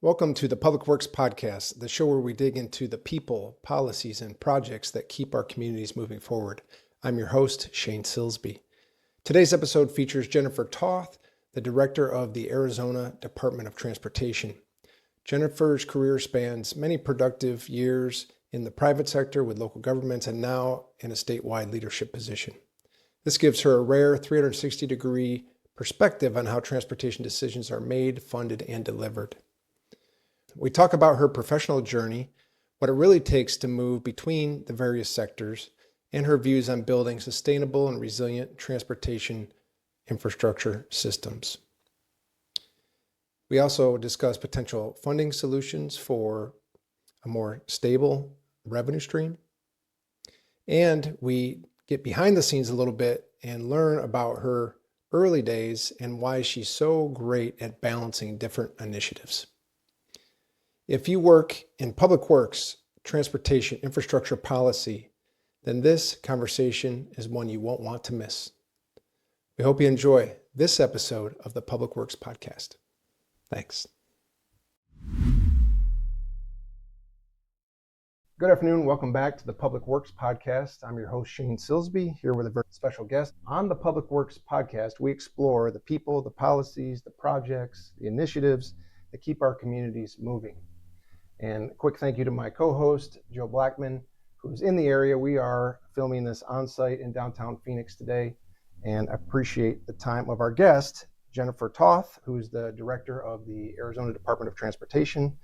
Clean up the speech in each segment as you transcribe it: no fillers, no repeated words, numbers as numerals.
Welcome to the Public Works Podcast, the show where we dig into the people, policies, and projects that keep our communities moving forward. I'm your host, Shane Silsby. Today's episode features Jennifer Toth, the director of the Arizona Department of Transportation. Jennifer's career spans many productive years in the private sector with local governments and now in a statewide leadership position. This gives her a rare 360-degree perspective on how transportation decisions are made, funded, and delivered. We talk about her professional journey, what it really takes to move between the various sectors, and her views on building sustainable and resilient transportation infrastructure systems. We also discuss potential funding solutions for a more stable revenue stream. And we get behind the scenes a little bit and learn about her early days and why she's so great at balancing different initiatives. If you work in public works, transportation, infrastructure policy, then this conversation is one you won't want to miss. We hope you enjoy this episode of the Public Works Podcast. Thanks. Good afternoon. Welcome back to the Public Works Podcast. I'm your host, Shane Silsby, here with a very special guest. On the Public Works Podcast, we explore the people, the policies, the projects, the initiatives that keep our communities moving. And a quick thank you to my co-host, Joe Blackman, who's in the area. We are filming this on-site in downtown Phoenix today, and I appreciate the time of our guest, Jennifer Toth, who's the director of the Arizona Department of Transportation.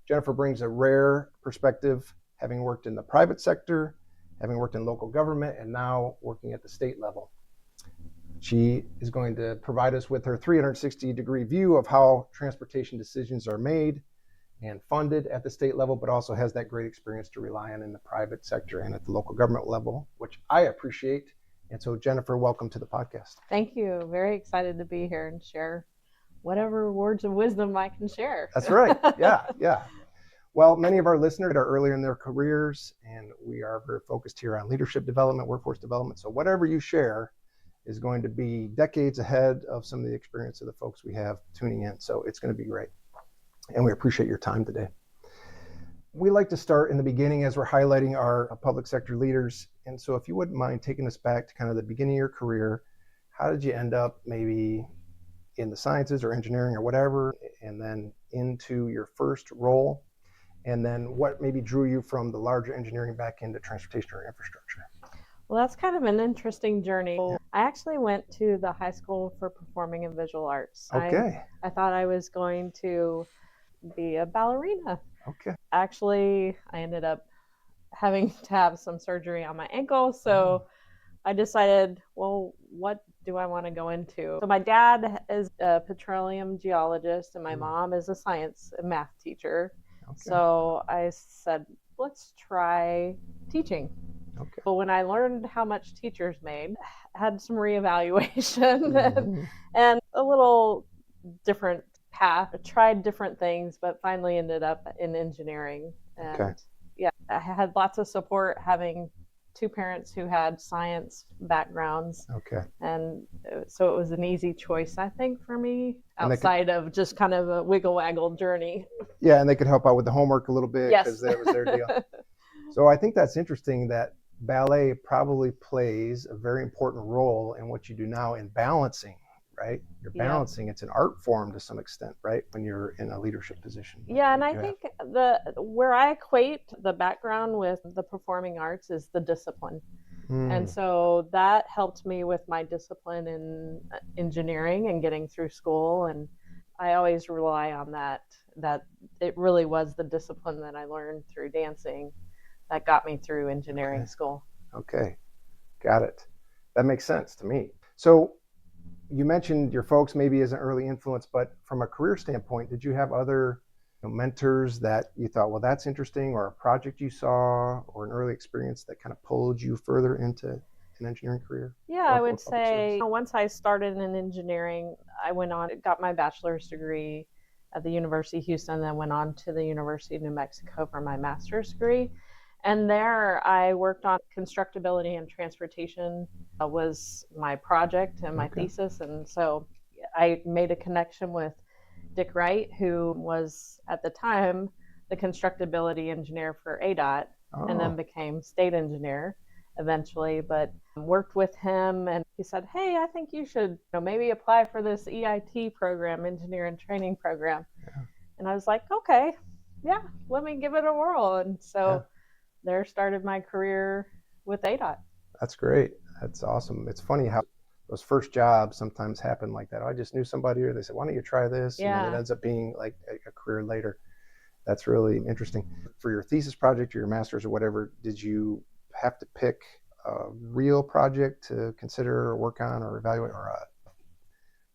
Jennifer brings a rare perspective, having worked in the private sector, having worked in local government, and now working at the state level. She is going to provide us with her 360-degree view of how transportation decisions are made and funded at the state level, but also has that great experience to rely on in the private sector and at the local government level, which I appreciate. And so, Jennifer, welcome to the podcast. Thank you. Very excited to be here and share whatever words of wisdom I can share. That's right. Yeah. Well, many of our listeners are earlier in their careers, and we are very focused here on leadership development, workforce development. So whatever you share is going to be decades ahead of some of the experience of the folks we have tuning in. So it's going to be great. And we appreciate your time today. We like to start in the beginning as we're highlighting our public sector leaders. And so if you wouldn't mind taking us back to kind of the beginning of your career, how did you end up maybe in the sciences or engineering or whatever, and then into your first role? And then what maybe drew you from the larger engineering back into transportation or infrastructure? Well, that's kind of an interesting journey. Yeah. I actually went to the High School for Performing and Visual Arts. Okay. I thought I was going to be a ballerina. Okay. Actually, I ended up having to have some surgery on my ankle. So I decided, well, what do I want to go into? So my dad is a petroleum geologist and my mom is a science and math teacher. Okay. So I said, let's try teaching. Okay. But when I learned how much teachers made, had some reevaluation and a little different path. I tried different things, but finally ended up in engineering. And I had lots of support having two parents who had science backgrounds. Okay. And so it was an easy choice, I think, for me, outside of just kind of a wiggle-waggle journey. Yeah, and they could help out with the homework a little bit because Yes. that was their deal. So I think that's interesting that ballet probably plays a very important role in what you do now in balancing, right? You're balancing. It's an art form to some extent, right? When you're in a leadership position. Yeah, and I think where I equate the background with the performing arts is the discipline. And so that helped me with my discipline in engineering and getting through school. And I always rely on that it really was the discipline that I learned through dancing that got me through engineering school. Okay, got it. That makes sense to me. So you mentioned your folks maybe as an early influence, but from a career standpoint, did you have other mentors that you thought, well, that's interesting, or a project you saw, or an early experience that kind of pulled you further into an engineering career? Yeah, I would say once I started in engineering, I went on, got my bachelor's degree at the University of Houston, then went on to the University of New Mexico for my master's degree. And there I worked on constructability and transportation was my project and my thesis. And so I made a connection with Dick Wright, who was at the time the constructability engineer for ADOT, and then became state engineer eventually, but worked with him, and he said, hey, I think you should maybe apply for this EIT program, engineer and training program. Yeah. And I was like, okay, yeah, let me give it a whirl. And so there started my career with ADOT. That's great. That's awesome. It's funny how those first jobs sometimes happen like that. I just knew somebody, or they said, why don't you try this? And then it ends up being like a career later. That's really interesting. For your thesis project or your master's or whatever, did you have to pick a real project to consider or work on or evaluate, or a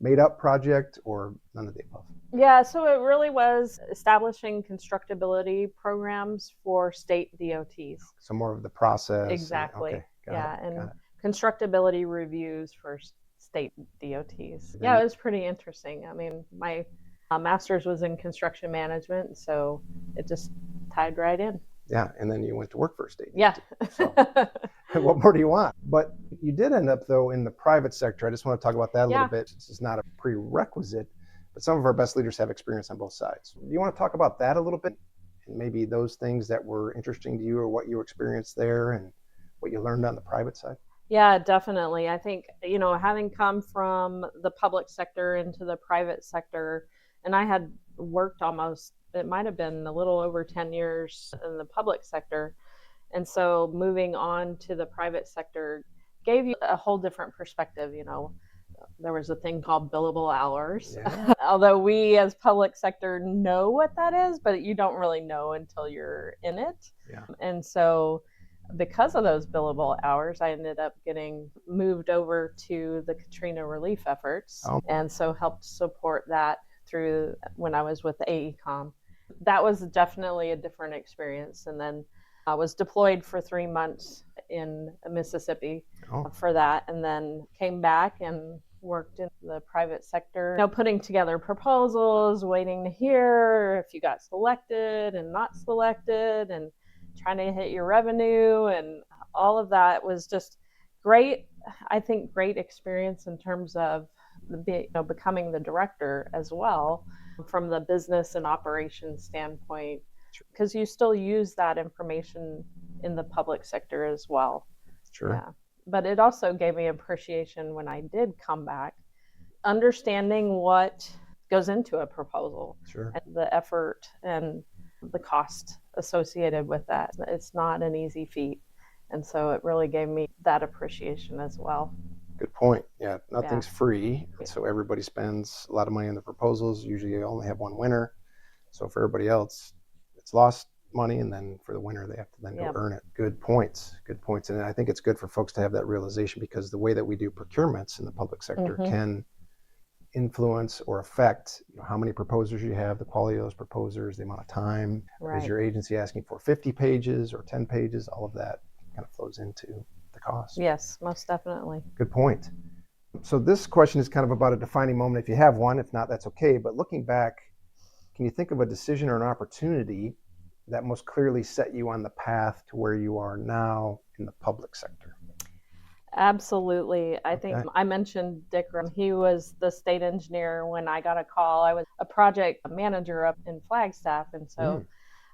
made up project, or none of the above? Yeah, so it really was establishing constructability programs for state DOTs. So more of the process. Exactly. And constructability reviews for state DOTs. Yeah, it was pretty interesting. I mean, my master's was in construction management, so it just tied right in. Yeah, and then you went to work for a state. Yeah. So, what more do you want? But you did end up, though, in the private sector. I just want to talk about that a little bit. This is not a prerequisite, but some of our best leaders have experience on both sides. Do you want to talk about that a little bit? And maybe those things that were interesting to you, or what you experienced there and what you learned on the private side? Yeah, definitely. I think, having come from the public sector into the private sector, and I had worked it might have been a little over 10 years in the public sector. And so moving on to the private sector gave you a whole different perspective. There was a thing called billable hours. Yeah. Although we as public sector know what that is, but you don't really know until you're in it. Yeah. And so because of those billable hours, I ended up getting moved over to the Katrina relief efforts. And so helped support that through when I was with AECOM. That was definitely a different experience. And then I was deployed for 3 months in Mississippi for that, and then came back and worked in the private sector, putting together proposals, waiting to hear if you got selected and not selected, and trying to hit your revenue, and all of that was just great. I think great experience in terms of becoming the director as well, from the business and operations standpoint, because you still use that information in the public sector as well. Sure. Yeah. But it also gave me appreciation when I did come back, understanding what goes into a proposal. Sure. And the effort and the cost associated with that. It's not an easy feat. And so it really gave me that appreciation as well. Good point. Yeah, nothing's free. So everybody spends a lot of money on the proposals. Usually you only have one winner. So for everybody else, it's lost money, and then for the winner, they have to then go earn it. Good points. And I think it's good for folks to have that realization, because the way that we do procurements in the public sector can influence or affect how many proposers you have, the quality of those proposers, the amount of time. Right. Is your agency asking for 50 pages or 10 pages? All of that kind of flows into the cost. Yes, most definitely. Good point. So this question is kind of about a defining moment, if you have one. If not, that's okay. But looking back, can you think of a decision or an opportunity that most clearly set you on the path to where you are now in the public sector? Absolutely. I think I mentioned Dick. He was the state engineer when I got a call. I was a project manager up in Flagstaff. And so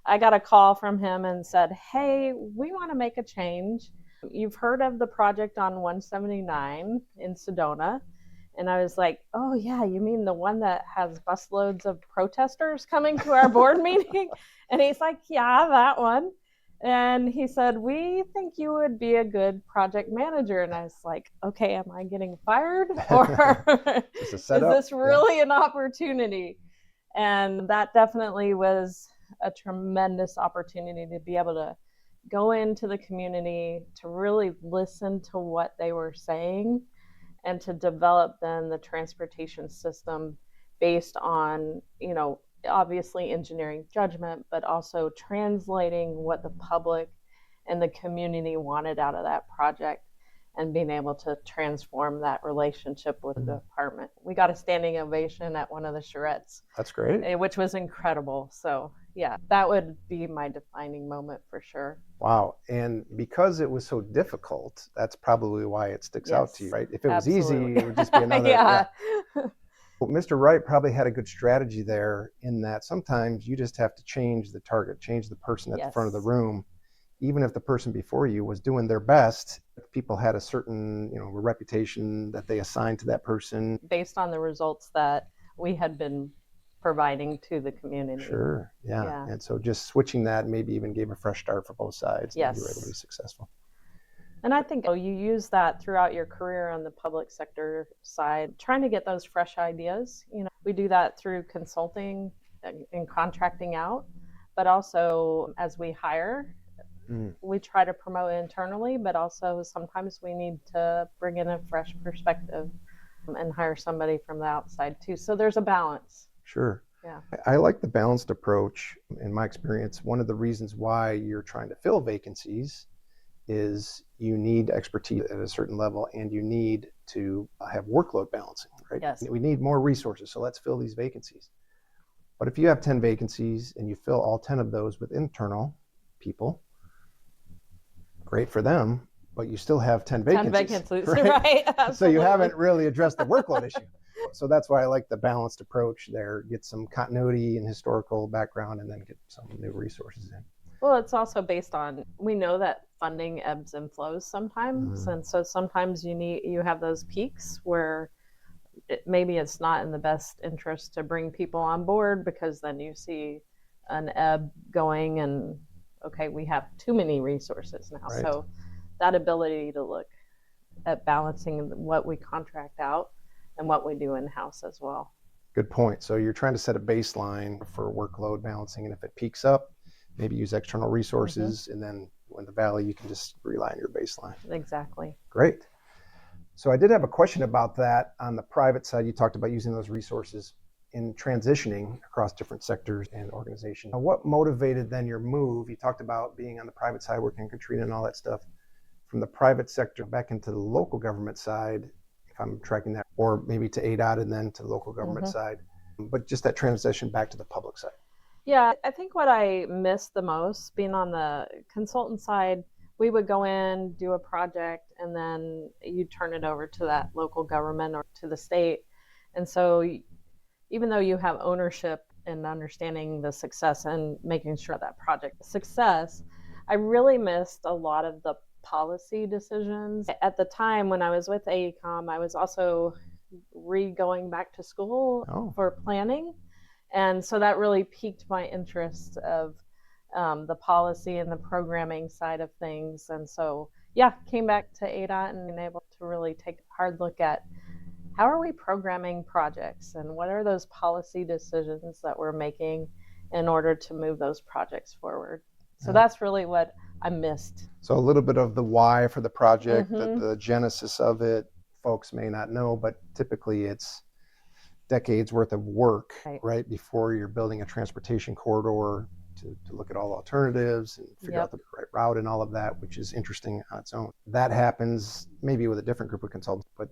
I got a call from him and said, hey, we want to make a change. You've heard of the project on 179 in Sedona. And I was like, oh, yeah, you mean the one that has busloads of protesters coming to our board meeting? And he's like, yeah, that one. And he said, we think you would be a good project manager. And I was like, okay, am I getting fired? Or is this really an opportunity? And that definitely was a tremendous opportunity to be able to go into the community, to really listen to what they were saying, and to develop then the transportation system based on, obviously engineering judgment, but also translating what the public and the community wanted out of that project, and being able to transform that relationship with the department. We got a standing ovation at one of the charrettes. That's great. Which was incredible. So yeah, that would be my defining moment for sure. Wow. And because it was so difficult, that's probably why it sticks out to you, right? If it was easy, it would just be another. Well, Mr. Wright probably had a good strategy there in that sometimes you just have to change the target, change the person at the front of the room. Even if the person before you was doing their best, people had a certain, reputation that they assigned to that person. Based on the results that we had been providing to the community. Sure, yeah. And so just switching that maybe even gave a fresh start for both sides. Yes. And you were able to be successful. And I think you use that throughout your career on the public sector side, trying to get those fresh ideas. We do that through consulting and contracting out, but also as we hire, we try to promote internally, but also sometimes we need to bring in a fresh perspective and hire somebody from the outside too. So there's a balance. Sure. Yeah. I like the balanced approach. In my experience, one of the reasons why you're trying to fill vacancies is you need expertise at a certain level and you need to have workload balancing, right? Yes. We need more resources, so let's fill these vacancies. But if you have 10 vacancies and you fill all 10 of those with internal people, great for them, but you still have 10 vacancies. Right? So you haven't really addressed the workload issue. So that's why I like the balanced approach there. Get some continuity and historical background and then get some new resources in. Well, it's also based on, we know that funding ebbs and flows sometimes. And so sometimes you have those peaks where maybe it's not in the best interest to bring people on board because then you see an ebb going and, okay, we have too many resources now. Right. So that ability to look at balancing what we contract out and what we do in-house as well. Good point. So you're trying to set a baseline for workload balancing, and if it peaks up, maybe use external resources, and then in the valley, you can just rely on your baseline. Exactly. Great. So I did have a question about that on the private side. You talked about using those resources in transitioning across different sectors and organizations. Now, what motivated then your move? You talked about being on the private side, working in Katrina and all that stuff, from the private sector back into the local government side, if I'm tracking that, or maybe to ADOT and then to the local government side, but just that transition back to the public side. Yeah, I think what I missed the most being on the consultant side, we would go in, do a project, and then you turn it over to that local government or to the state. And so even though you have ownership and understanding the success and making sure that project success, I really missed a lot of the policy decisions. At the time when I was with AECOM, I was also going back to school for planning. And so that really piqued my interest of the policy and the programming side of things. And so, came back to ADOT and been able to really take a hard look at how are we programming projects and what are those policy decisions that we're making in order to move those projects forward. So that's really what I missed. So a little bit of the why for the project, the genesis of it, folks may not know, but typically it's decades worth of work, right, before you're building a transportation corridor to look at all alternatives and figure out the right route and all of that, which is interesting on its own. That happens maybe with a different group of consultants, but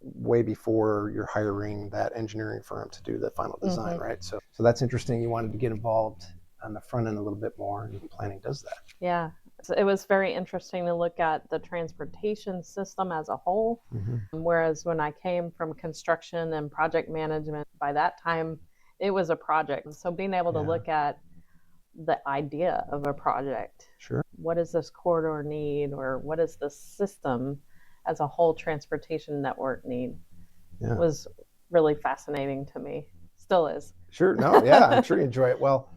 way before you're hiring that engineering firm to do the final design, right? So that's interesting. You wanted to get involved on the front end a little bit more, and planning does that. Yeah. So it was very interesting to look at the transportation system as a whole. Whereas when I came from construction and project management, by that time, it was a project. So being able to look at the idea of a project. Sure. What does this corridor need, or what does the system as a whole transportation network need? Was really fascinating to me. Still is. Sure. No, yeah, I'm sure you enjoy it. Well,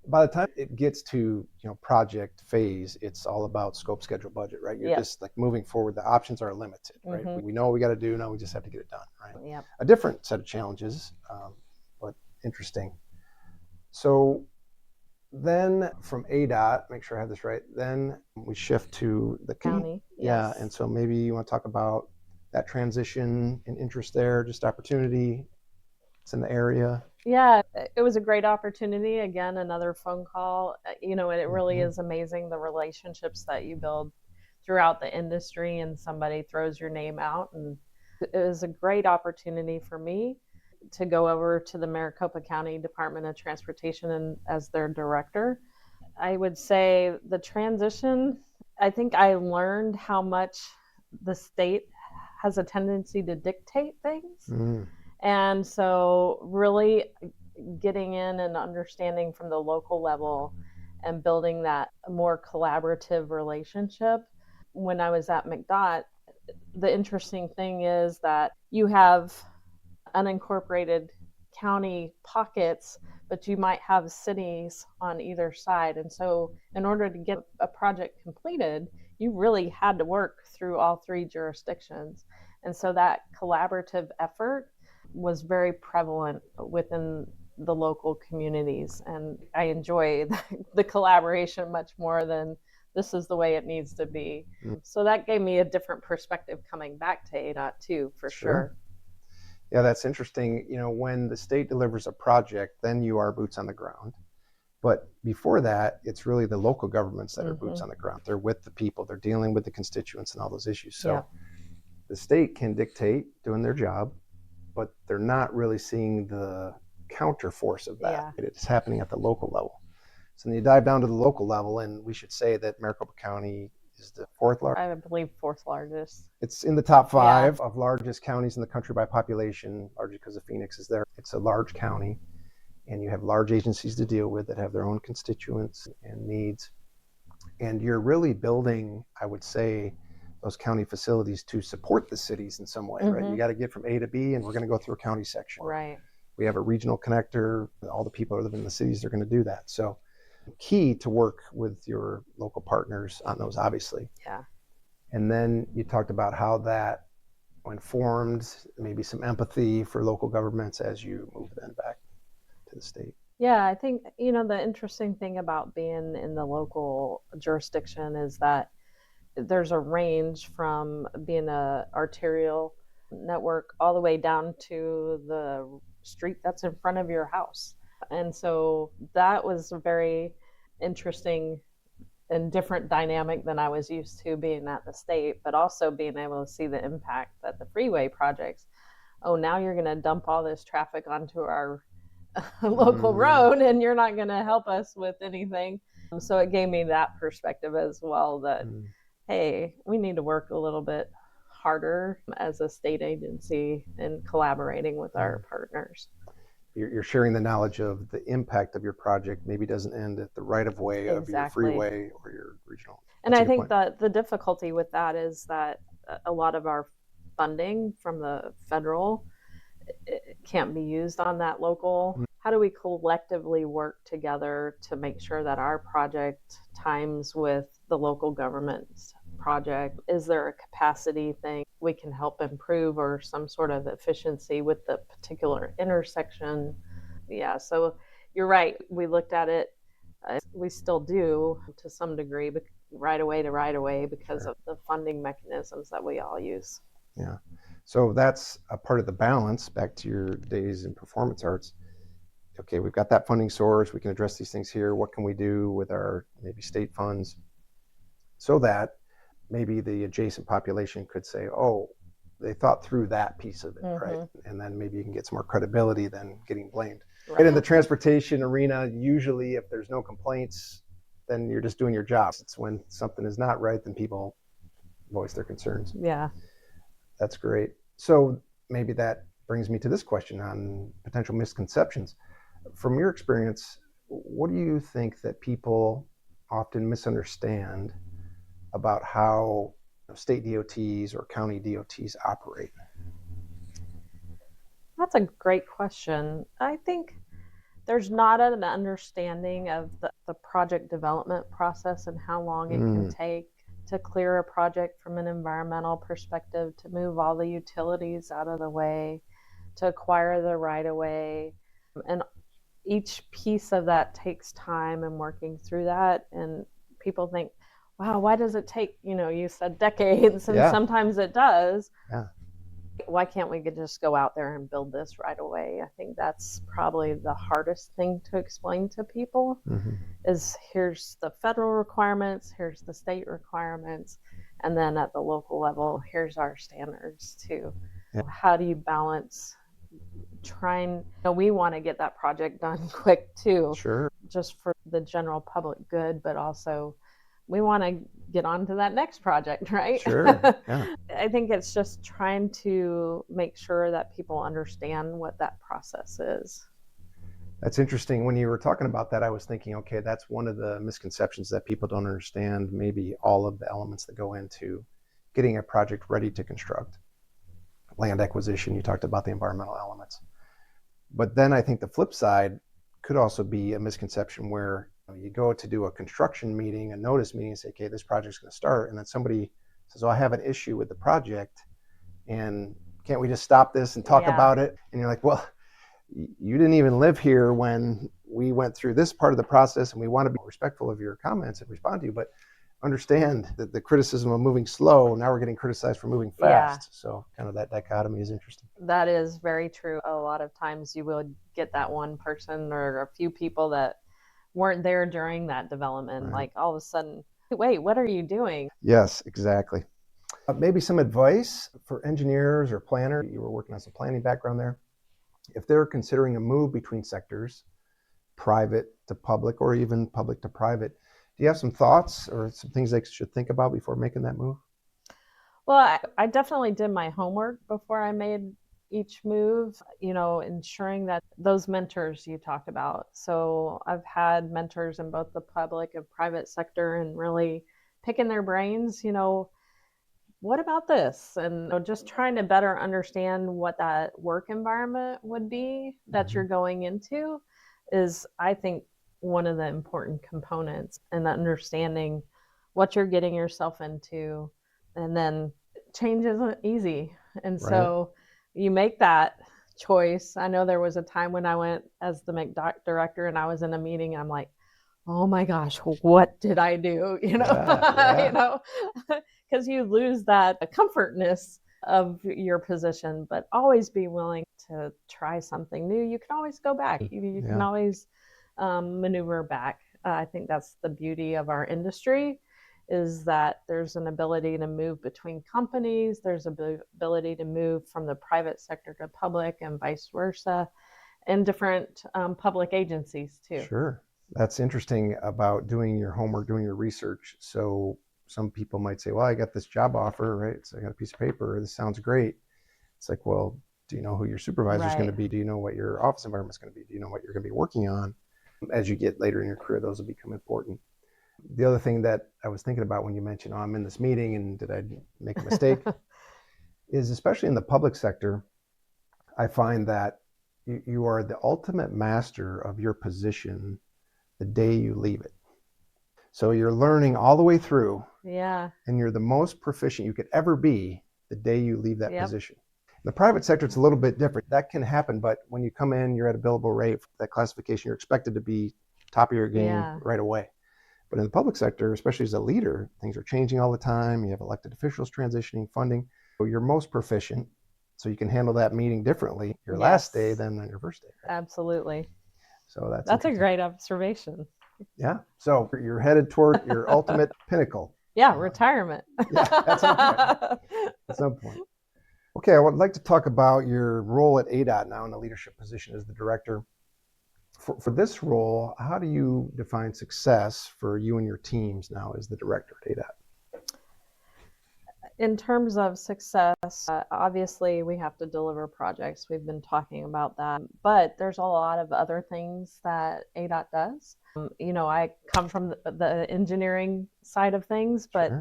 by the time it gets to project phase, it's all about scope, schedule, budget, right? You're just like moving forward. The options are limited, right? We know what we got to do. Now we just have to get it done, right? Yep. A different set of challenges, but interesting. So then from ADOT, make sure I have this right, then we shift to the county. Yeah, and so maybe you want to talk about that transition and interest there, just opportunity. It's in the area. Yeah, it was a great opportunity. Again, another phone call. And it really is amazing the relationships that you build throughout the industry, and somebody throws your name out. And it was a great opportunity for me to go over to the Maricopa County Department of Transportation and as their director. I would say the transition, I think I learned how much the state has a tendency to dictate things. And so really getting in and understanding from the local level and building that more collaborative relationship. When I was at McDOT, the interesting thing is that you have unincorporated county pockets, but you might have cities on either side. And so, in order to get a project completed, you really had to work through all three jurisdictions. And so, that collaborative effort was very prevalent within the local communities. And I enjoy the collaboration much more than this is the way it needs to be. So that gave me a different perspective coming back to ADOT too, for sure. Yeah, that's interesting. When the state delivers a project, then you are boots on the ground. But before that, it's really the local governments that are boots on the ground. They're with the people, they're dealing with the constituents and all those issues. So the state can dictate doing their job, but they're not really seeing the counter force of that. It's happening at the local level. So then you dive down to the local level, and we should say that Maricopa County is the fourth largest. I believe fourth largest. It's in the top 5 of largest counties in the country by population, largely because of Phoenix is there. It's a large county, and you have large agencies to deal with that have their own constituents and needs. And you're really building, I would say, those county facilities to support the cities in some way, right? You got to get from A to B, and we're going to go through a county section. Right. We have a regional connector. All the people that live in the cities are going to do that. So key to work with your local partners on those, obviously. Yeah. And then you talked about how that informed maybe some empathy for local governments as you move then back to the state. Yeah, I think, the interesting thing about being in the local jurisdiction is that there's a range from being a arterial network all the way down to the street that's in front of your house. And so that was a very interesting and different dynamic than I was used to being at the state, but also being able to see the impact that the freeway projects, now you're going to dump all this traffic onto our local road and you're not going to help us with anything. So it gave me that perspective as well, that, hey, we need to work a little bit harder as a state agency and collaborating with our partners. You're sharing the knowledge of the impact of your project maybe doesn't end at the right-of-way of your freeway or your regional. And I think that the difficulty with that is that a lot of our funding from the federal can't be used on that local. How do we collectively work together to make sure that our project times with the local government's project? Is there a capacity thing we can help improve, or some sort of efficiency with the particular intersection? Yeah, so you're right. We looked at it, we still do to some degree, but right away to right away because of the funding mechanisms that we all use. Yeah. So that's a part of the balance, back to your days in performance arts. Okay, we've got that funding source. We can address these things here. What can we do with our maybe state funds so that maybe the adjacent population could say, oh, they thought through that piece of it, right? And then maybe you can get some more credibility than getting blamed. Right. And in the transportation arena, usually if there's no complaints, then you're just doing your job. It's when something is not right, then people voice their concerns. Yeah. That's great. So maybe that brings me to this question on potential misconceptions. From your experience, what do you think that people often misunderstand about how state DOTs or county DOTs operate? That's a great question. I think there's not an understanding of the project development process and how long it can take to clear a project from an environmental perspective, to move all the utilities out of the way, to acquire the right of way. And each piece of that takes time and working through that. And people think, wow, why does it take, you said decades, and sometimes it does. Yeah. Why can't we just go out there and build this right away? I think that's probably the hardest thing to explain to people is here's the federal requirements, here's the state requirements, and then at the local level, here's our standards too. Yeah. How do you balance we want to get that project done quick too. Sure. Just for the general public good, but also we want to get on to that next project, right? Sure. Yeah. I think it's just trying to make sure that people understand what that process is. That's interesting. When you were talking about that, I was thinking, okay, that's one of the misconceptions, that people don't understand maybe all of the elements that go into getting a project ready to construct. Land acquisition, you talked about the environmental elements. But then I think the flip side could also be a misconception where you go to do a construction meeting, a notice meeting, and say, okay, this project's going to start. And then somebody says, oh, I have an issue with the project, and can't we just stop this and talk about it? And you're like, well, you didn't even live here when we went through this part of the process, and we want to be respectful of your comments and respond to you, but understand that the criticism of moving slow, now we're getting criticized for moving fast. So kind of that dichotomy is interesting. That is very true. A lot of times you will get that one person or a few people that weren't there during that development. Right. Like all of a sudden, wait, what are you doing? Yes, exactly. Maybe some advice for engineers or planners. You were working on some planning background there. If they're considering a move between sectors, private to public or even public to private, do you have some thoughts or some things they should think about before making that move? Well, I definitely did my homework before I made each move, ensuring that those mentors you talked about. So I've had mentors in both the public and private sector, and really picking their brains, what about this? And just trying to better understand what that work environment would be that you're going into is, I think, one of the important components, and understanding what you're getting yourself into. And then change isn't easy. And so you make that choice. I know there was a time when I went as the McDoc director and I was in a meeting and I'm like, oh my gosh, what did I do? Because you lose that comfortness of your position, but always be willing to try something new. You can always go back. You can always maneuver back. I think that's the beauty of our industry, is that there's an ability to move between companies. There's an ability to move from the private sector to public and vice versa, and different public agencies too. Sure. That's interesting about doing your homework, doing your research. So some people might say, well, I got this job offer, right? So I got a piece of paper. This sounds great. It's like, well, do you know who your supervisor is going to be? Do you know what your office environment is going to be? Do you know what you're going to be working on? As you get later in your career, those will become important. The other thing that I was thinking about when you mentioned, oh, I'm in this meeting and did I make a mistake, is especially in the public sector, I find that you are the ultimate master of your position the day you leave it. So you're learning all the way through. Yeah. And you're the most proficient you could ever be the day you leave that position. In the private sector, it's a little bit different. That can happen, but when you come in, you're at a billable rate, that classification, you're expected to be top of your game right away. But in the public sector, especially as a leader, things are changing all the time. You have elected officials transitioning, funding. So you're most proficient, so you can handle that meeting differently your last day than on your first day. Right? Absolutely. So that's a great observation. Yeah. So you're headed toward your ultimate pinnacle. Yeah, retirement. At some point. Okay, I would like to talk about your role at ADOT now in a leadership position as the director. For this role, how do you define success for you and your teams now as the director at ADOT? In terms of success, obviously we have to deliver projects. We've been talking about that, but there's a lot of other things that ADOT does. I come from the engineering side of things, but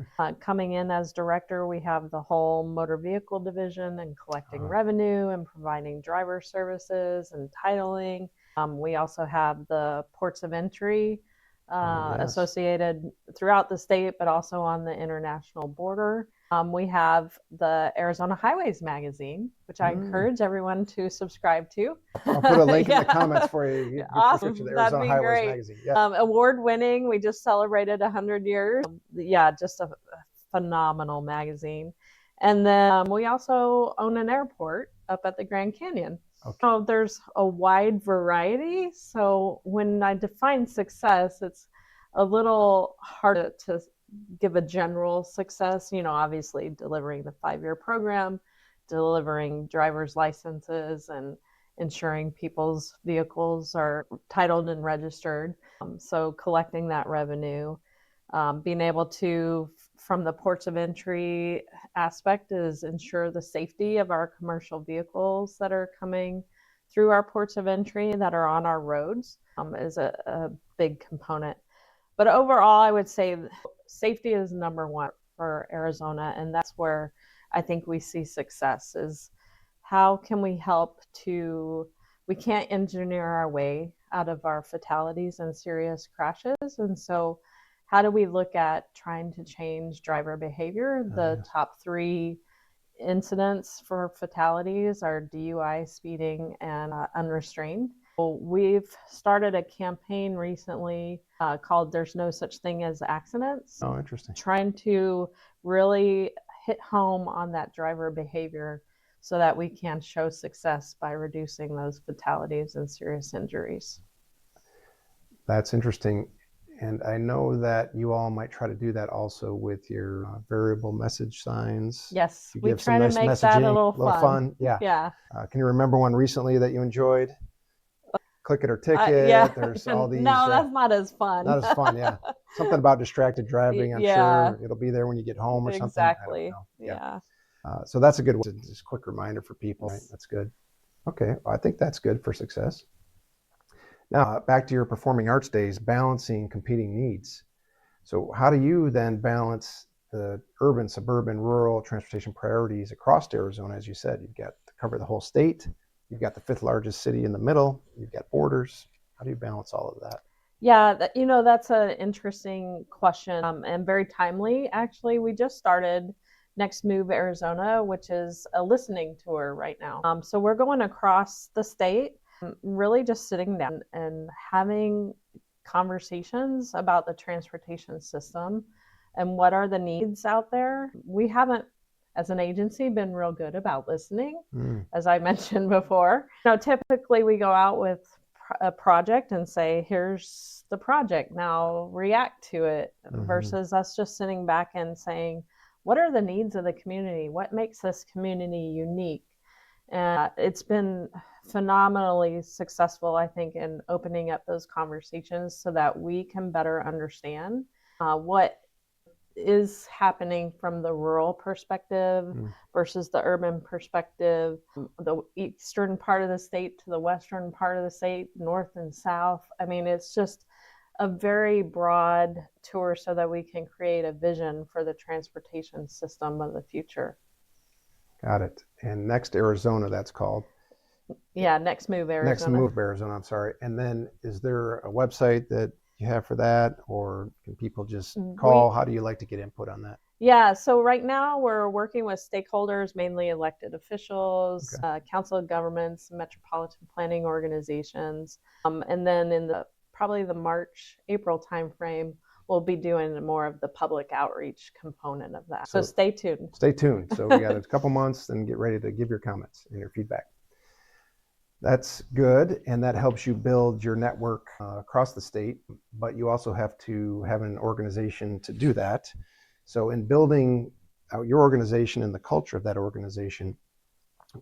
coming in as director, we have the whole motor vehicle division and collecting revenue and providing driver services and titling. We also have the ports of entry associated throughout the state, but also on the international border. We have the Arizona Highways magazine, which I encourage everyone to subscribe to. I'll put a link in the comments for you. Awesome. The Arizona Highways magazine. Yeah. Award-winning. We just celebrated 100 years. Just a phenomenal magazine. And then we also own an airport up at the Grand Canyon. Okay. So there's a wide variety. So when I define success, it's a little hard to give a general success, obviously delivering the 5-year program, delivering driver's licenses, and ensuring people's vehicles are titled and registered. So collecting that revenue, Being able to, from the ports of entry aspect, is ensure the safety of our commercial vehicles that are coming through our ports of entry that are on our roads, is a big component. But overall, I would say safety is number one for Arizona, and that's where I think we see success is how can we help to, we can't engineer our way out of our fatalities and serious crashes. And so how do we look at trying to change driver behavior? The top three incidents for fatalities are DUI, speeding, and unrestrained. We've started a campaign recently called There's No Such Thing as Accidents. Oh, interesting. Trying to really hit home on that driver behavior so that we can show success by reducing those fatalities and serious injuries. That's interesting. And I know that you all might try to do that also with your variable message signs. Yes, You we give try some to nice make messaging, that a little fun. Yeah. Yeah. Can you remember one recently that you enjoyed? Click it or ticket. Yeah. There's all these. No, that's not as fun. Not as fun, yeah. Something about distracted driving. I'm sure it'll be there when you get home or something. Exactly. I don't know. Yeah. So that's a good one. Just a quick reminder for people. Right? That's good. Okay, well, I think that's good for success. Now, back to your performing arts days, balancing competing needs. So how do you then balance the urban, suburban, rural transportation priorities across Arizona? As you said, you've got to cover the whole state. You've got the fifth largest city in the middle. You've got borders. How do you balance all of that? Yeah, that's an interesting question and very timely. Actually, we just started Next Move Arizona, which is a listening tour right now. So we're going across the state, really just sitting down and having conversations about the transportation system and what are the needs out there. We haven't, as an agency, been real good about listening, as I mentioned before. Typically we go out with a project and say, here's the project, now react to it, versus us just sitting back and saying, what are the needs of the community? What makes this community unique? And it's been phenomenally successful, I think, in opening up those conversations so that we can better understand what is happening from the rural perspective versus the urban perspective, the eastern part of the state to the western part of the state, north and south. I mean, it's just a very broad tour so that we can create a vision for the transportation system of the future. Got it. And Next Arizona, that's called. Yeah, Next Move Arizona. Next Move Arizona, I'm sorry. And then is there a website that you have for that, or can people just call? How do you like to get input on that? Yeah, so right now we're working with stakeholders, mainly elected officials, council of governments, metropolitan planning organizations, and then in probably the March, April timeframe, we'll be doing more of the public outreach component of that. So stay tuned. Stay tuned. So we got a couple months, and get ready to give your comments and your feedback. That's good, and that helps you build your network across the state, but you also have to have an organization to do that. So in building out your organization and the culture of that organization,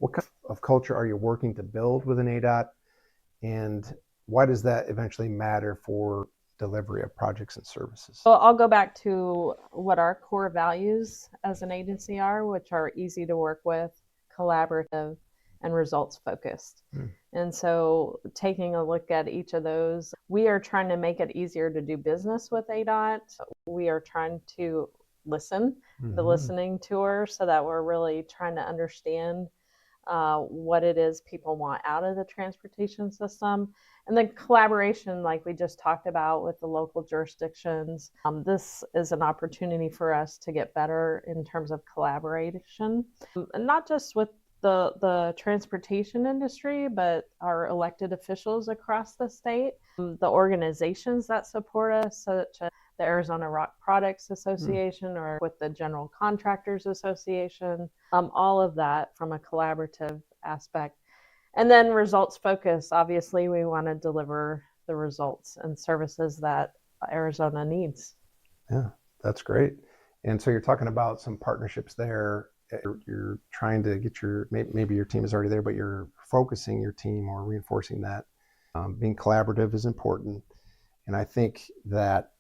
what kind of culture are you working to build with an ADOT, and why does that eventually matter for delivery of projects and services? Well, I'll go back to what our core values as an agency are, which are easy to work with, collaborative, and results focused. And so taking a look at each of those, we are trying to make it easier to do business with ADOT. We are trying to listen, the listening tour, so that we're really trying to understand what it is people want out of the transportation system. And then collaboration, like we just talked about with the local jurisdictions. This is an opportunity for us to get better in terms of collaboration, and not just with the transportation industry, but our elected officials across the state, the organizations that support us, such as the Arizona Rock Products Association or with the General Contractors Association, all of that from a collaborative aspect. And then results focus. Obviously, we want to deliver the results and services that Arizona needs. Yeah, that's great. And so you're talking about some partnerships there. You're trying to get maybe your team is already there, but you're focusing your team or reinforcing that. Being collaborative is important. And I think that,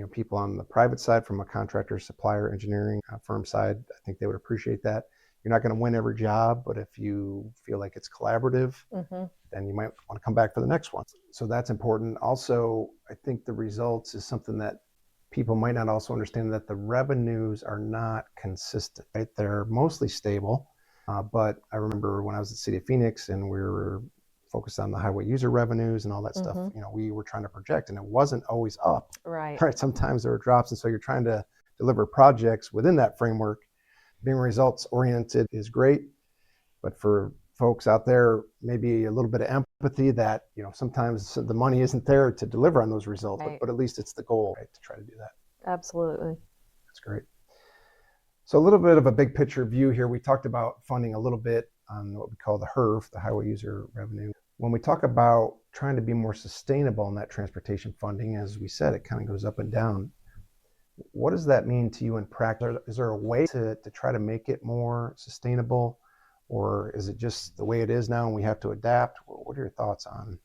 people on the private side, from a contractor, supplier, engineering firm side, I think they would appreciate that. You're not going to win every job, but if you feel like it's collaborative, then you might want to come back for the next one. So that's important. Also, I think the results is something that people might not also understand, that the revenues are not consistent, right? They're mostly stable. But I remember when I was at the City of Phoenix and we were focused on the highway user revenues and all that stuff, we were trying to project, and it wasn't always up. Right. Sometimes there were drops. And so you're trying to deliver projects within that framework. Being results oriented is great, but for folks out there, maybe a little bit of empathy that, sometimes the money isn't there to deliver on those results, Right. but at least it's the goal, right, to try to do that. Absolutely. That's great. So a little bit of a big picture view here. We talked about funding a little bit on what we call the HERF, the highway user revenue. When we talk about trying to be more sustainable in that transportation funding, as we said, it kind of goes up and down. What does that mean to you in practice? Is there a way to try to make it more sustainable, or is it just the way it is now and we have to adapt? What are your thoughts on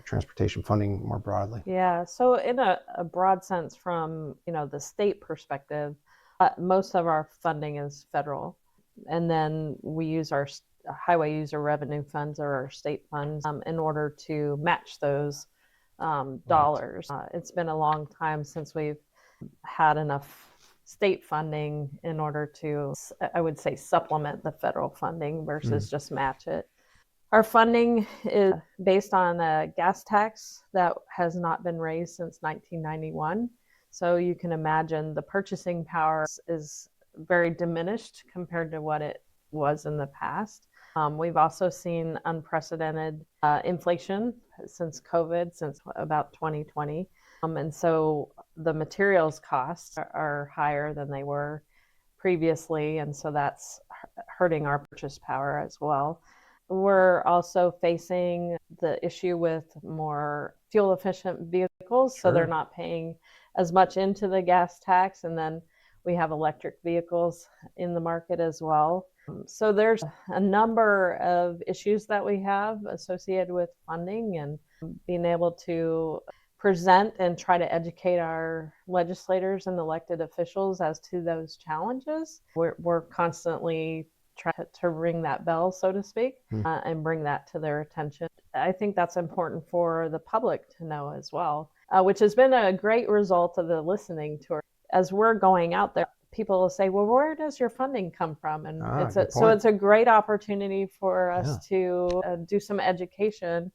transportation funding more broadly? Yeah, so in a broad sense, from the state perspective, most of our funding is federal, and then we use our highway user revenue funds, or our state funds, in order to match those dollars. It's been a long time since we've had enough state funding in order to, I would say, supplement the federal funding versus just match it. Our funding is based on a gas tax that has not been raised since 1991. So you can imagine the purchasing power is very diminished compared to what it was in the past. We've also seen unprecedented inflation since COVID, since about 2020. And so the materials costs are higher than they were previously. And so that's hurting our purchase power as well. We're also facing the issue with more fuel efficient vehicles. So they're not paying as much into the gas tax. And then we have electric vehicles in the market as well. So there's a number of issues that we have associated with funding, and being able to present and try to educate our legislators and elected officials as to those challenges. We're constantly trying to ring that bell, so to speak, and bring that to their attention. I think that's important for the public to know as well, which has been a great result of the listening tour. As we're going out there, people will say, well, where does your funding come from? And so it's a great opportunity for us to do some education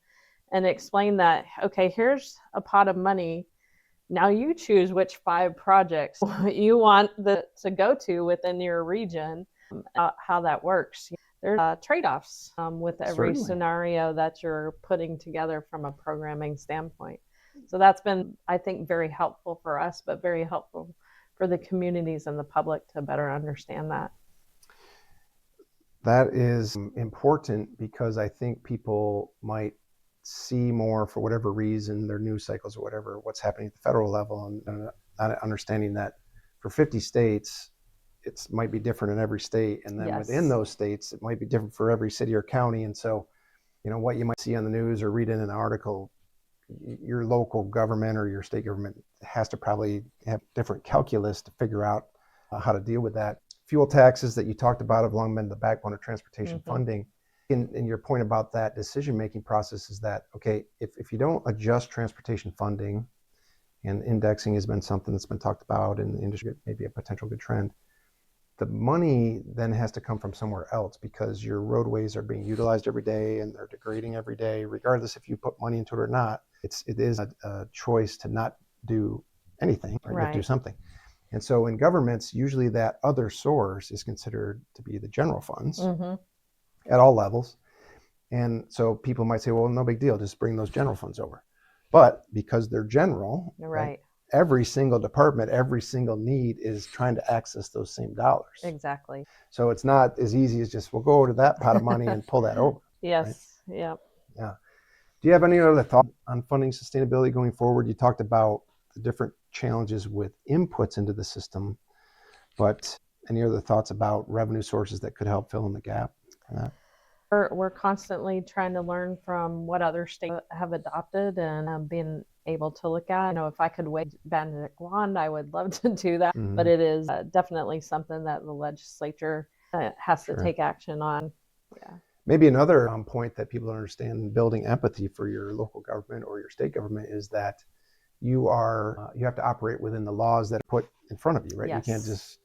and explain that, okay, here's a pot of money. Now you choose which 5 projects you want to go to within your region, how that works. There's trade-offs with every scenario that you're putting together from a programming standpoint. So that's been, I think, very helpful for us, but very helpful for the communities and the public to better understand that. That is important, because I think people might see more, for whatever reason, their news cycles or whatever, what's happening at the federal level, and not understanding that for 50 states, it might be different in every state. And then within those states, it might be different for every city or county. And so, what you might see on the news or read in an article, your local government or your state government has to probably have different calculus to figure out how to deal with that. Fuel taxes that you talked about have long been the backbone of transportation funding. And your point about that decision-making process is that, okay, if you don't adjust transportation funding, and indexing has been something that's been talked about in the industry, maybe a potential good trend, the money then has to come from somewhere else, because your roadways are being utilized every day and they're degrading every day, regardless if you put money into it or not. It is a choice to not do anything, or you have to do something. And so in governments, usually that other source is considered to be the general funds at all levels. And so people might say, well, no big deal, just bring those general funds over. But because they're general, right, every single department, every single need is trying to access those same dollars. Exactly. So it's not as easy as just, we'll go over to that pot of money and pull that over. Yes. Right? Yeah. Yeah. Do you have any other thoughts on funding sustainability going forward? You talked about the different challenges with inputs into the system, but any other thoughts about revenue sources that could help fill in the gap for that? We're constantly trying to learn from what other states have adopted, and being able to look at. If I could wave a magic wand, I would love to do that. Mhm. But it is definitely something that the legislature has to Sure. take action on. Yeah. Maybe another point that people understand in building empathy for your local government or your state government is that you have to operate within the laws that are put in front of you, right? You can't Yes.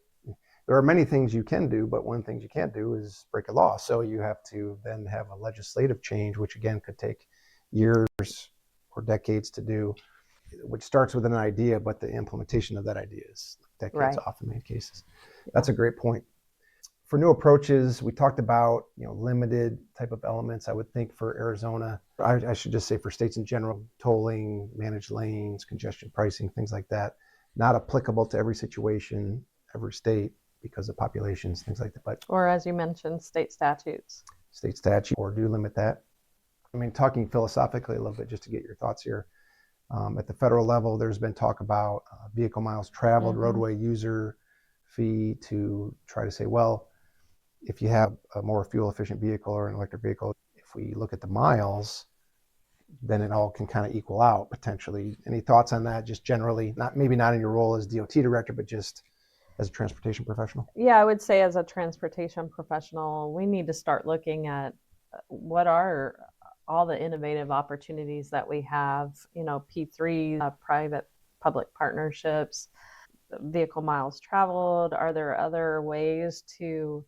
there are many things you can do, but one thing you can't do is break a law. So you have to then have a legislative change, which again could take years or decades to do, which starts with an idea, but the implementation of that idea is decades Right. off in many cases. That's a great point. For new approaches, we talked about limited type of elements. I would think for Arizona, I should just say for states in general, tolling, managed lanes, congestion pricing, things like that, not applicable to every situation, every state because of populations, things like that. But Or as you mentioned, state statutes. state statute or do limit that. I mean, talking philosophically a little bit, just to get your thoughts here. At the federal level, there's been talk about vehicle miles traveled, roadway user fee to try to say, well, if you have a more fuel efficient vehicle or an electric vehicle, if we look at the miles, then it all can kind of equal out potentially. Any thoughts on that? Just generally, maybe not in your role as DOT director, but just as a transportation professional? Yeah, I would say as a transportation professional, we need to start looking at what are all the innovative opportunities that we have, P3, private public partnerships, vehicle miles traveled. Are there other ways to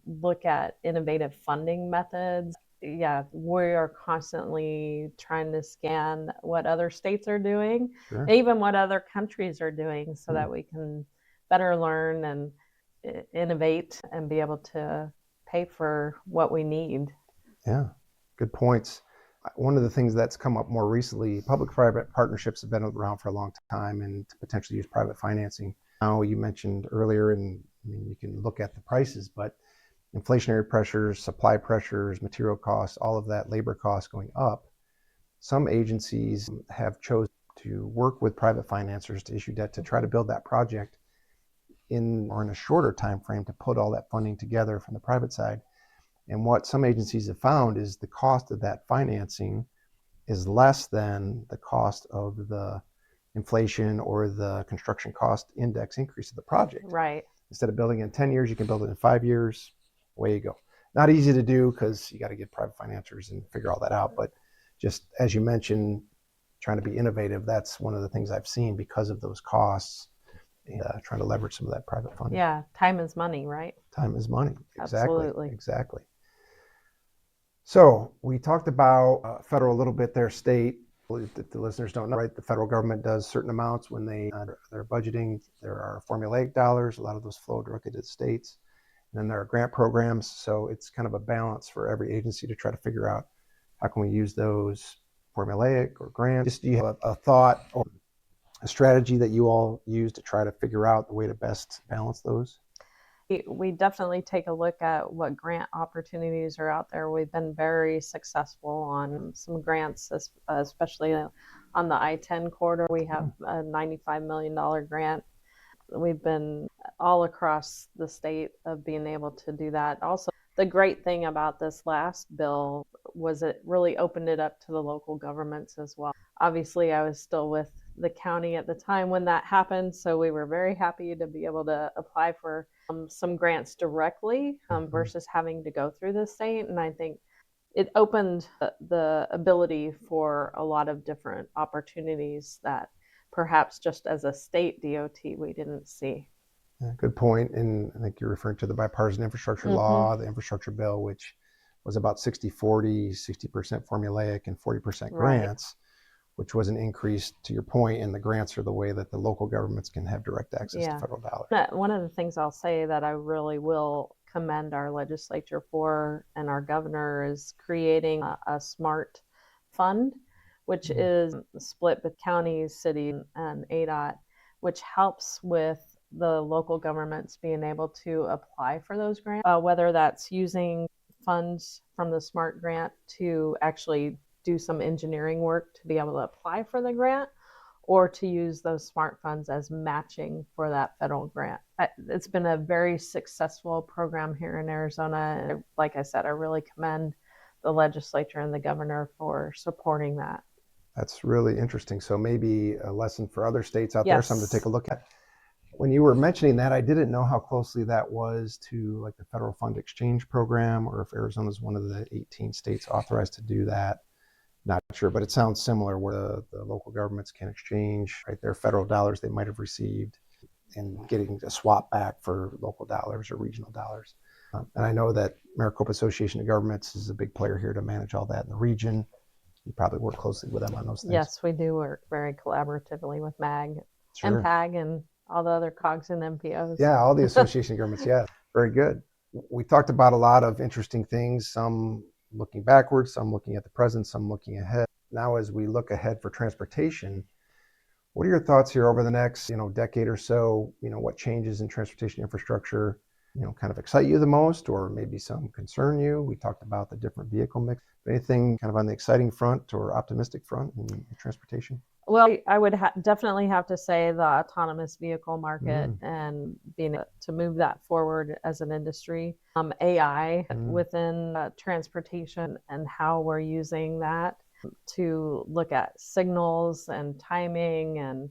look at innovative funding methods? Yeah, we are constantly trying to scan what other states are doing, Sure. even what other countries are doing, so that we can better learn and innovate and be able to pay for what we need. Yeah, good points. One of the things that's come up more recently, public-private partnerships have been around for a long time and to potentially use private financing. Now, you mentioned earlier, and I mean, you can look at the prices, but inflationary pressures, supply pressures, material costs, all of that, labor costs going up. Some agencies have chosen to work with private financiers to issue debt to try to build that project in a shorter time frame to put all that funding together from the private side. And what some agencies have found is the cost of that financing is less than the cost of the inflation or the construction cost index increase of the project. Right. Instead of building it in 10 years, you can build it in 5 years. Away you go. Not easy to do because you got to get private financiers and figure all that out. But just as you mentioned, trying to be innovative, that's one of the things I've seen because of those costs. And trying to leverage some of that private funding. Yeah, time is money, right? Time is money. Exactly. Absolutely. Exactly. So we talked about federal a little bit there, state. The listeners don't know, right? The federal government does certain amounts when they're budgeting. There are formulaic dollars. A lot of those flow directly to the states. And then there are grant programs. So it's kind of a balance for every agency to try to figure out how can we use those formulaic or grants. Just do you have a thought or a strategy that you all use to try to figure out the way to best balance those? We definitely take a look at what grant opportunities are out there. We've been very successful on some grants, especially on the I-10 corridor. We have a $95 million grant. We've been all across the state of being able to do that. Also, the great thing about this last bill was it really opened it up to the local governments as well. Obviously, I was still with the county at the time when that happened, so we were very happy to be able to apply for some grants directly versus having to go through the state. And I think it opened the ability for a lot of different opportunities that perhaps just as a state DOT we didn't see. Yeah, good point. And I think you're referring to the bipartisan infrastructure law, the infrastructure bill, which was about 60-40, 60% formulaic and 40% grants, which was an increase, to your point, and the grants are the way that the local governments can have direct access to federal dollars. One of the things I'll say that I really will commend our legislature for and our governor is creating a SMART fund, which is split with counties, city, and ADOT, which helps with the local governments being able to apply for those grants, whether that's using funds from the SMART grant to actually do some engineering work to be able to apply for the grant, or to use those SMART funds as matching for that federal grant. It's been a very successful program here in Arizona. And like I said, I really commend the legislature and the governor for supporting that. That's really interesting. So maybe a lesson for other states out there, something to take Yes. a look at. When you were mentioning that, I didn't know how closely that was to like the federal fund exchange program, or if Arizona is one of the 18 states authorized to do that. Not sure, but it sounds similar where the local governments can exchange, right, their federal dollars they might have received and getting a swap back for local dollars or regional dollars. And I know that Maricopa Association of Governments is a big player here to manage all that in the region. You probably work closely with them on those things. Yes, we do work very collaboratively with MAG and Sure. PAG and all the other COGS and MPOs. Yeah, all the association of governments. Yeah, very good. We talked about a lot of interesting things, some looking backwards, some looking at the present, some looking ahead. Now, as we look ahead for transportation, what are your thoughts here over the next, decade or so? What changes in transportation infrastructure, kind of excite you the most, or maybe some concern you? We talked about the different vehicle mix. Anything kind of on the exciting front or optimistic front in transportation? Well, I would definitely have to say the autonomous vehicle market and being able to move that forward as an industry. AI within transportation and how we're using that to look at signals and timing and,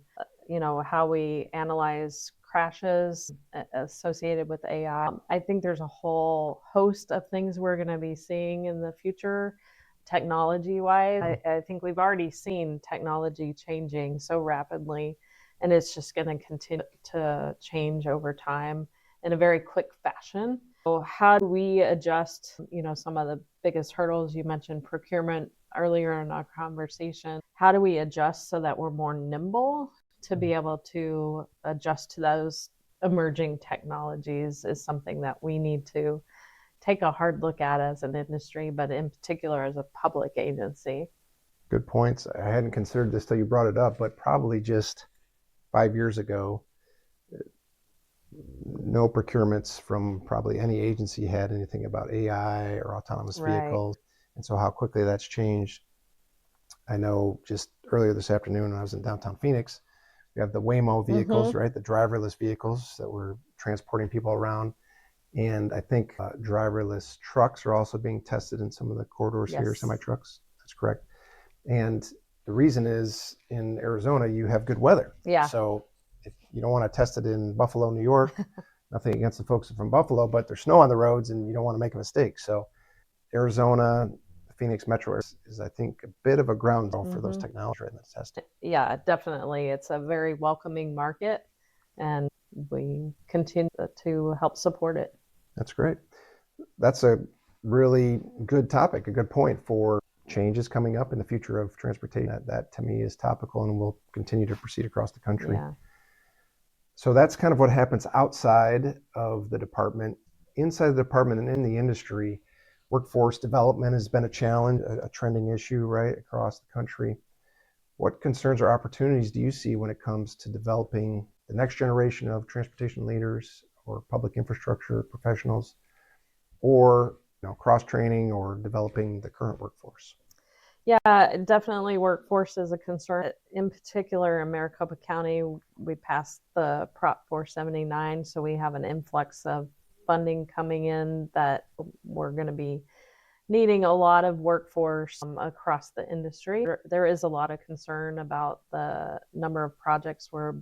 how we analyze crashes associated with AI. I think there's a whole host of things we're going to be seeing in the future. Technology wise, I think we've already seen technology changing so rapidly, and it's just going to continue to change over time in a very quick fashion. So how do we adjust, some of the biggest hurdles you mentioned procurement earlier in our conversation? How do we adjust so that we're more nimble to be able to adjust to those emerging technologies is something that we need to take a hard look at as an industry, but in particular as a public agency. Good points. I hadn't considered this till you brought it up, but probably just 5 years ago, no procurements from probably any agency had anything about AI or autonomous vehicles. And so how quickly that's changed. I know just earlier this afternoon when I was in downtown Phoenix, we have the Waymo vehicles, right? The driverless vehicles that were transporting people around. And I think driverless trucks are also being tested in some of the corridors here, semi-trucks. That's correct. And the reason is in Arizona, you have good weather. Yeah. So if you don't want to test it in Buffalo, New York, nothing against the folks from Buffalo, but there's snow on the roads and you don't want to make a mistake. So Arizona, the Phoenix metro is I think, a bit of a ground zero for those technologies right in the testing. Yeah, definitely. It's a very welcoming market, and we continue to help support it. That's great. That's a really good topic, a good point for changes coming up in the future of transportation. That to me is topical and will continue to proceed across the country. Yeah. So that's kind of what happens outside of the department. Inside the department and in the industry, workforce development has been a challenge, a trending issue right across the country. What concerns or opportunities do you see when it comes to developing the next generation of transportation leaders or public infrastructure professionals, or cross-training or developing the current workforce? Yeah, definitely workforce is a concern. In particular, in Maricopa County, we passed the Prop 479, so we have an influx of funding coming in that we're going to be needing a lot of workforce across the industry. There is a lot of concern about the number of projects we're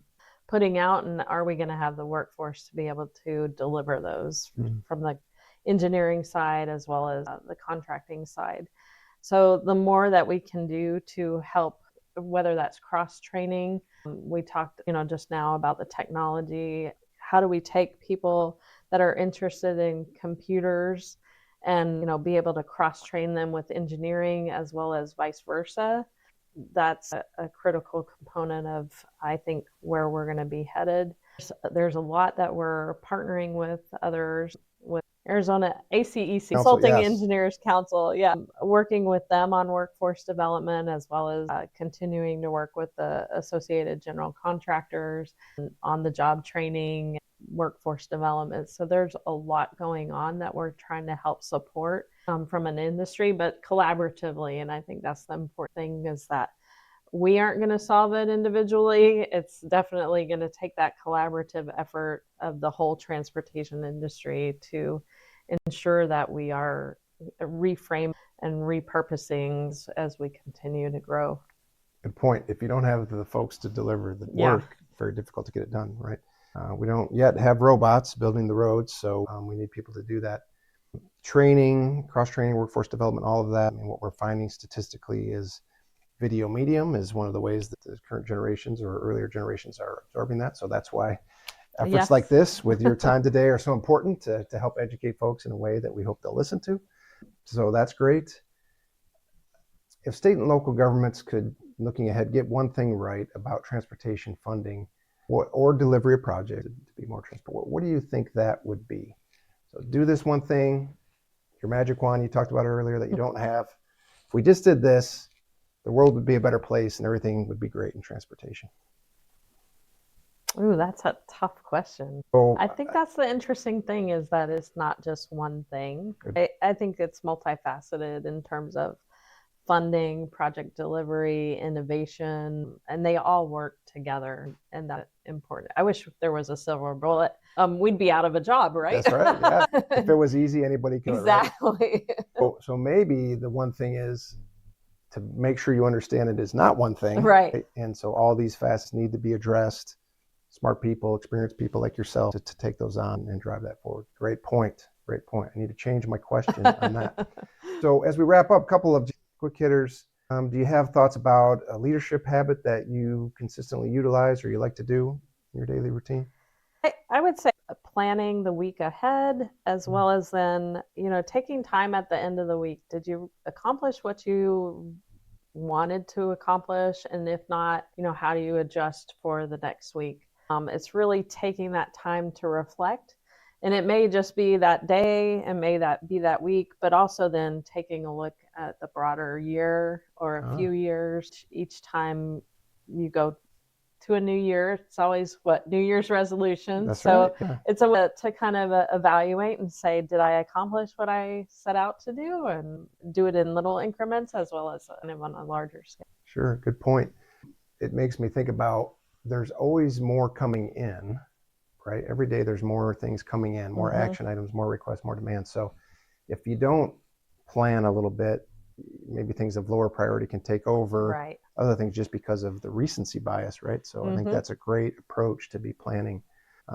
putting out, and are we going to have the workforce to be able to deliver those from the engineering side as well as the contracting side. So the more that we can do to help, whether that's cross-training, we talked, just now about the technology. How do we take people that are interested in computers and, be able to cross-train them with engineering as well as vice versa? That's a critical component of, I think, where we're going to be headed. There's a lot that we're partnering with others, with Arizona ACEC, Consulting Engineers Council, working with them on workforce development as well as continuing to work with the associated general contractors on the job training, workforce development. So there's a lot going on that we're trying to help support from an industry, but collaboratively. And I think that's the important thing, is that we aren't going to solve it individually. It's definitely going to take that collaborative effort of the whole transportation industry to ensure that we are reframing and repurposing as we continue to grow. Good point. If you don't have the folks to deliver the work, very difficult to get it done, right? We don't yet have robots building the roads, so we need people to do that. Training, cross-training, workforce development, all of that. I mean, what we're finding statistically is video medium is one of the ways that the current generations or earlier generations are absorbing that. So that's why efforts like this with your time today are so important to help educate folks in a way that we hope they'll listen to. So that's great. If state and local governments could, looking ahead, get one thing right about transportation funding or delivery of projects to be more transparent, what do you think that would be? So do this one thing, your magic wand you talked about earlier that you don't have. If we just did this, the world would be a better place and everything would be great in transportation. Ooh, that's a tough question. So, I think that's the interesting thing is that it's not just one thing. I think it's multifaceted in terms of funding, project delivery, innovation, and they all work together, and that's important. I wish there was a silver bullet. We'd be out of a job, right? That's right. Yeah. If it was easy, anybody could. Exactly. Right? So maybe the one thing is to make sure you understand it is not one thing. Right. And so all these facets need to be addressed. Smart people, experienced people like yourself to take those on and drive that forward. Great point. Great point. I need to change my question on that. So as we wrap up, a couple of quick hitters. Do you have thoughts about a leadership habit that you consistently utilize or you like to do in your daily routine? I would say planning the week ahead, as well as then, taking time at the end of the week. Did you accomplish what you wanted to accomplish? And if not, how do you adjust for the next week? It's really taking that time to reflect. And it may just be that day and may that be that week, but also then taking a look at the broader year or a few years. Each time you go to a new year, it's always New Year's resolution. That's so right, yeah. It's a way to kind of evaluate and say, did I accomplish what I set out to do, and do it in little increments as well as kind of on a larger scale. Sure, good point. It makes me think about there's always more coming in, right? Every day there's more things coming in, more action items, more requests, more demands. So if you don't plan a little bit, maybe things of lower priority can take over. Right. Other things just because of the recency bias, right? So I think that's a great approach to be planning,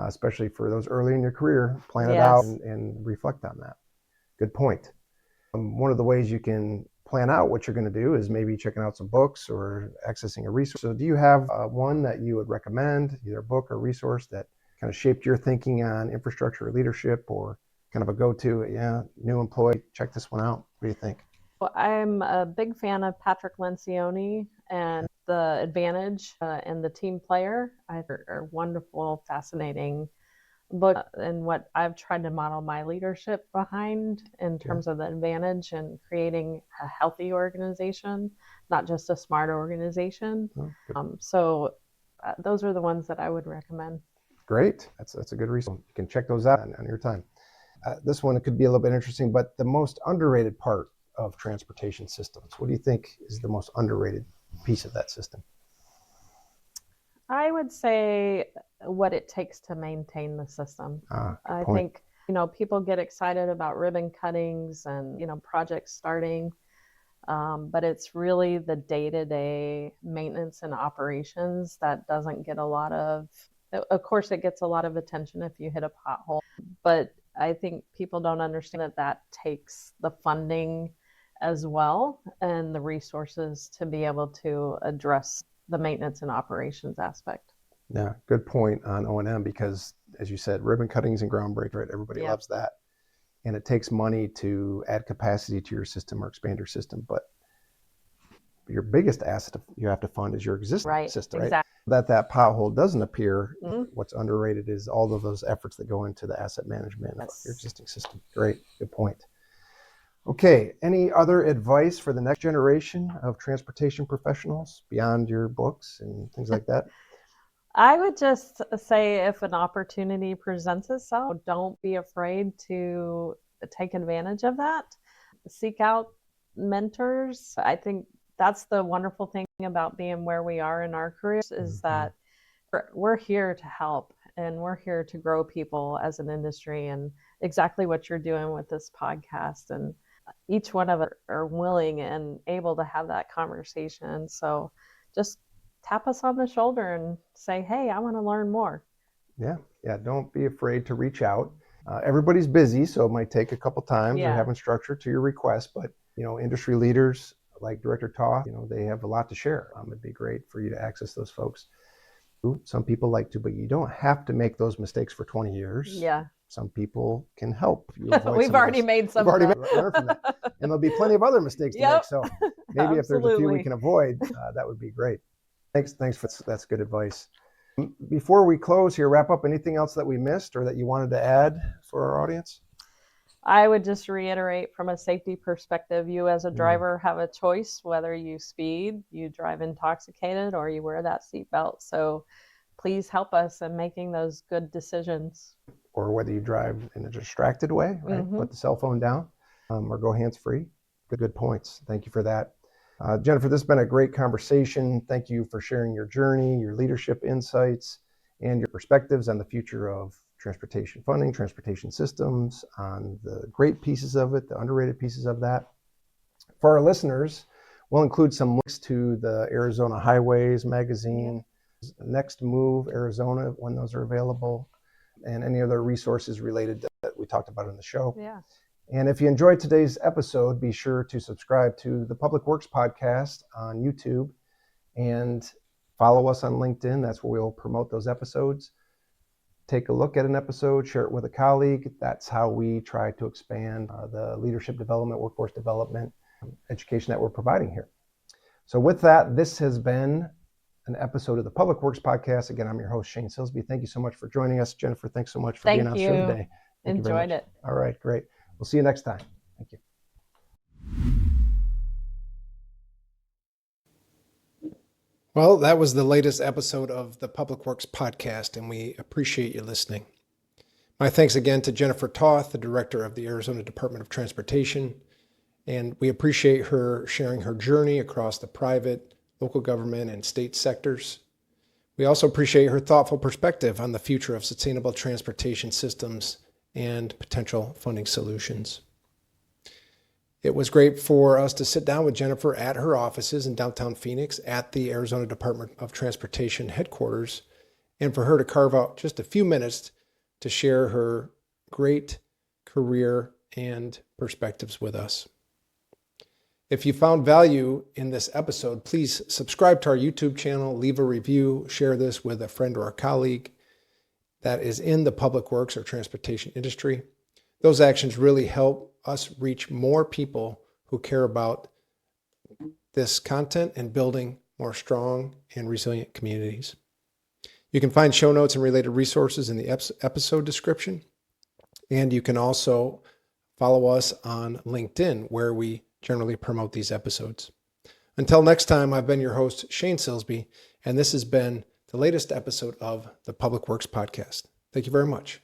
especially for those early in your career. Plan it out and reflect on that. Good point. One of the ways you can plan out what you're going to do is maybe checking out some books or accessing a resource. So do you have one that you would recommend, either a book or resource that kind of shaped your thinking on infrastructure or leadership, or kind of a go-to, new employee, check this one out? What do you think? Well, I'm a big fan of Patrick Lencioni and The Advantage and The Team Player. Are wonderful, fascinating book, and what I've tried to model my leadership behind in terms of the advantage and creating a healthy organization, not just a smart organization. So those are the ones that I would recommend. Great. That's a good resource. You can check those out on your time. This one could be a little bit interesting, but the most underrated part of transportation systems, what do you think is the most underrated piece of that system? I would say what it takes to maintain the system. I think, people get excited about ribbon cuttings and, projects starting, but it's really the day-to-day maintenance and operations that doesn't get of course it gets a lot of attention if you hit a pothole, but I think people don't understand that takes the funding as well and the resources to be able to address the maintenance and operations aspect. Yeah, good point on O&M, because as you said, ribbon cuttings and groundbreak, right? Everybody loves that. And it takes money to add capacity to your system or expand your system. But your biggest asset you have to fund is your existing system, right? Exactly. That pothole doesn't appear. What's underrated is all of those efforts that go into the asset management of your existing system. Great, good point. Okay, any other advice for the next generation of transportation professionals beyond your books and things like that? I would just say if an opportunity presents itself, don't be afraid to take advantage of that. Seek out mentors. I think that's the wonderful thing about being where we are in our careers is that we're here to help and we're here to grow people as an industry, and exactly what you're doing with this podcast. And each one of us are willing and able to have that conversation. So just tap us on the shoulder and say, hey, I want to learn more. Yeah. Don't be afraid to reach out. Everybody's busy, so it might take a couple times or having structure to your request, but industry leaders like Director Toth, they have a lot to share. It'd be great for you to access those folks. Some people like to, but you don't have to make those mistakes for 20 years. Yeah. Some people can help you avoid We've already made some. We've already learned from that. And there'll be plenty of other mistakes to make. So maybe if there's a few we can avoid, that would be great. Thanks for that's good advice. Before we close here, wrap up, anything else that we missed or that you wanted to add for our audience? I would just reiterate, from a safety perspective, you as a driver have a choice whether you speed, you drive intoxicated, or you wear that seatbelt. So please help us in making those good decisions. Or whether you drive in a distracted way, right? Put the cell phone down, or go hands-free. Good points. Thank you for that. Jennifer, this has been a great conversation. Thank you for sharing your journey, your leadership insights, and your perspectives on the future of transportation funding, transportation systems, on the great pieces of it, the underrated pieces of that. For our listeners, we'll include some links to the Arizona Highways magazine, Next Move Arizona, when those are available, and any other resources related that we talked about in the show. Yeah. And if you enjoyed today's episode, be sure to subscribe to the Public Works Podcast on YouTube and follow us on LinkedIn. That's where we'll promote those episodes. Take a look at an episode, share it with a colleague. That's how we try to expand the leadership development, workforce development, education that we're providing here. So with that, this has been an episode of the Public Works Podcast. Again, I'm your host, Shane Silsby. Thank you so much for joining us. Jennifer, thanks so much for being on the show today. Enjoyed it. All right, great. We'll see you next time. Thank you. Well, that was the latest episode of the Public Works Podcast, and we appreciate you listening. My thanks again to Jennifer Toth, the director of the Arizona Department of Transportation, and we appreciate her sharing her journey across the private, local government, and state sectors. We also appreciate her thoughtful perspective on the future of sustainable transportation systems and potential funding solutions. It was great for us to sit down with Jennifer at her offices in downtown Phoenix at the Arizona Department of Transportation headquarters, and for her to carve out just a few minutes to share her great career and perspectives with us. If you found value in this episode, please subscribe to our YouTube channel, leave a review, share this with a friend or a colleague that is in the public works or transportation industry. Those actions really help us reach more people who care about this content and building more strong and resilient communities. You can find show notes and related resources in the episode description. And you can also follow us on LinkedIn, where we generally promote these episodes. Until next time, I've been your host, Shane Silsby, and this has been the latest episode of the Public Works Podcast. Thank you very much.